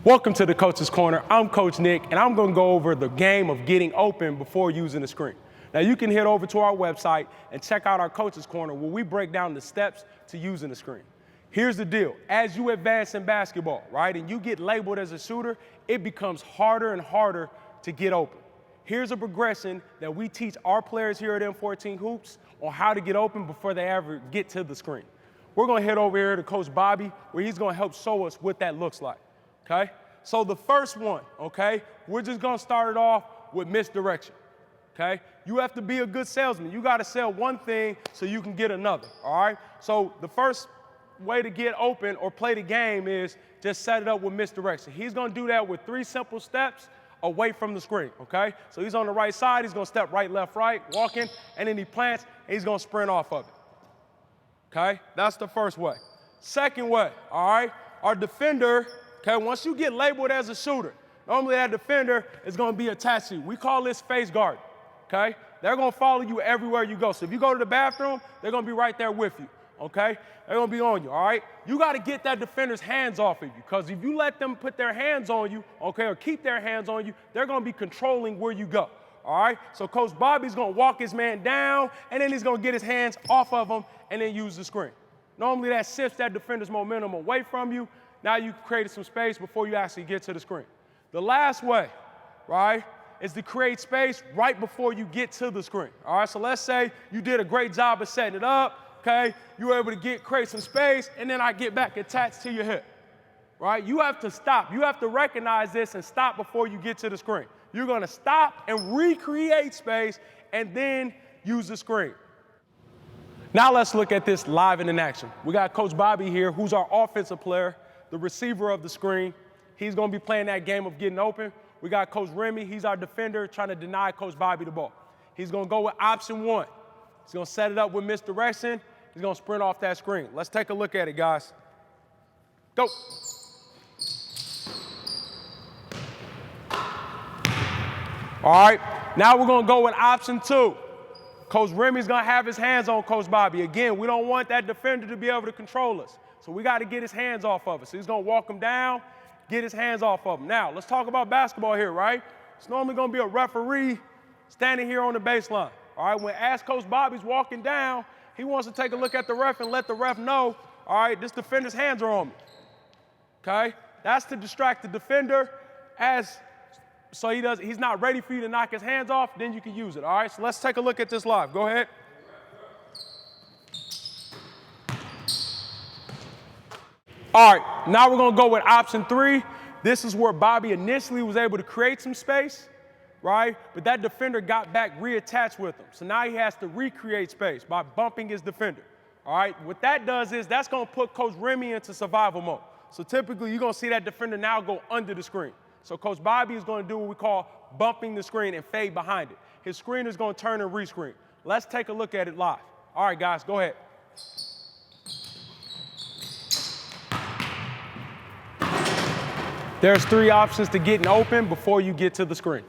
Welcome to the Coach's Corner. I'm Coach Nick, and I'm going to go over the game of getting open before using the screen. Now, you can head over to our website and check out our Coach's Corner where we break down the steps to using the screen. Here's the deal. As you advance in basketball, right, and you get labeled as a shooter, it becomes harder and harder to get open. Here's a progression that we teach our players here at M14 Hoops on how to get open before they ever get to the screen. We're going to head over here to Coach Bobby where he's going to help show us what that looks like. Okay? So the first one, okay, we're just going to start it off with misdirection, okay? You have to be a good salesman. You got to sell one thing so you can get another, all right? So the first way to get open or play the game is just set it up with misdirection. He's going to do that with 3 simple steps away from the screen, okay? So he's on the right side. He's going to step right, left, right, walking, and then he plants, and he's going to sprint off of it, okay? That's the first way. Second way, all right, our defender, okay, once you get labeled as a shooter, normally that defender is going to be attached to you. We call this face guard, okay? They're going to follow you everywhere you go. So if you go to the bathroom, they're going to be right there with you, okay? They're going to be on you, all right? You got to get that defender's hands off of you because if you let them put their hands on you, okay, or keep their hands on you, they're going to be controlling where you go, all right? So Coach Bobby's going to walk his man down, and then he's going to get his hands off of him and then use the screen. Normally that shifts that defender's momentum away from you. Now you created some space before you actually get to the screen. The last way, right, is to create space right before you get to the screen. All right, so let's say you did a great job of setting it up, okay? You were able to create some space, and then I get back attached to your hip, right? You have to stop. You have to recognize this and stop before you get to the screen. You're going to stop and recreate space and then use the screen. Now let's look at this live and in action. We got Coach Bobby here, who's our offensive player, the receiver of the screen. He's going to be playing that game of getting open. We got Coach Remy. He's our defender trying to deny Coach Bobby the ball. He's going to go with option 1. He's going to set it up with misdirection. He's going to sprint off that screen. Let's take a look at it, guys. Go. All right, now we're going to go with option 2. Coach Remy's going to have his hands on Coach Bobby. Again, we don't want that defender to be able to control us. So we got to get his hands off of us. So he's going to walk him down, get his hands off of him. Now, let's talk about basketball here, right? It's normally going to be a referee standing here on the baseline. All right, when Coach Bobby's walking down, he wants to take a look at the ref and let the ref know, all right, this defender's hands are on me. Okay? That's to distract the defender so he's not ready for you to knock his hands off, then you can use it. All right, so let's take a look at this live. Go ahead. All right, now we're going to go with option 3. This is where Bobby initially was able to create some space, right? But that defender got back reattached with him. So now he has to recreate space by bumping his defender, all right? What that does is that's going to put Coach Remy into survival mode. So typically you're going to see that defender now go under the screen. So Coach Bobby is going to do what we call bumping the screen and fade behind it. His screen is going to turn and rescreen. Let's take a look at it live. All right, guys, go ahead. There's 3 options to getting open before you get to the screen.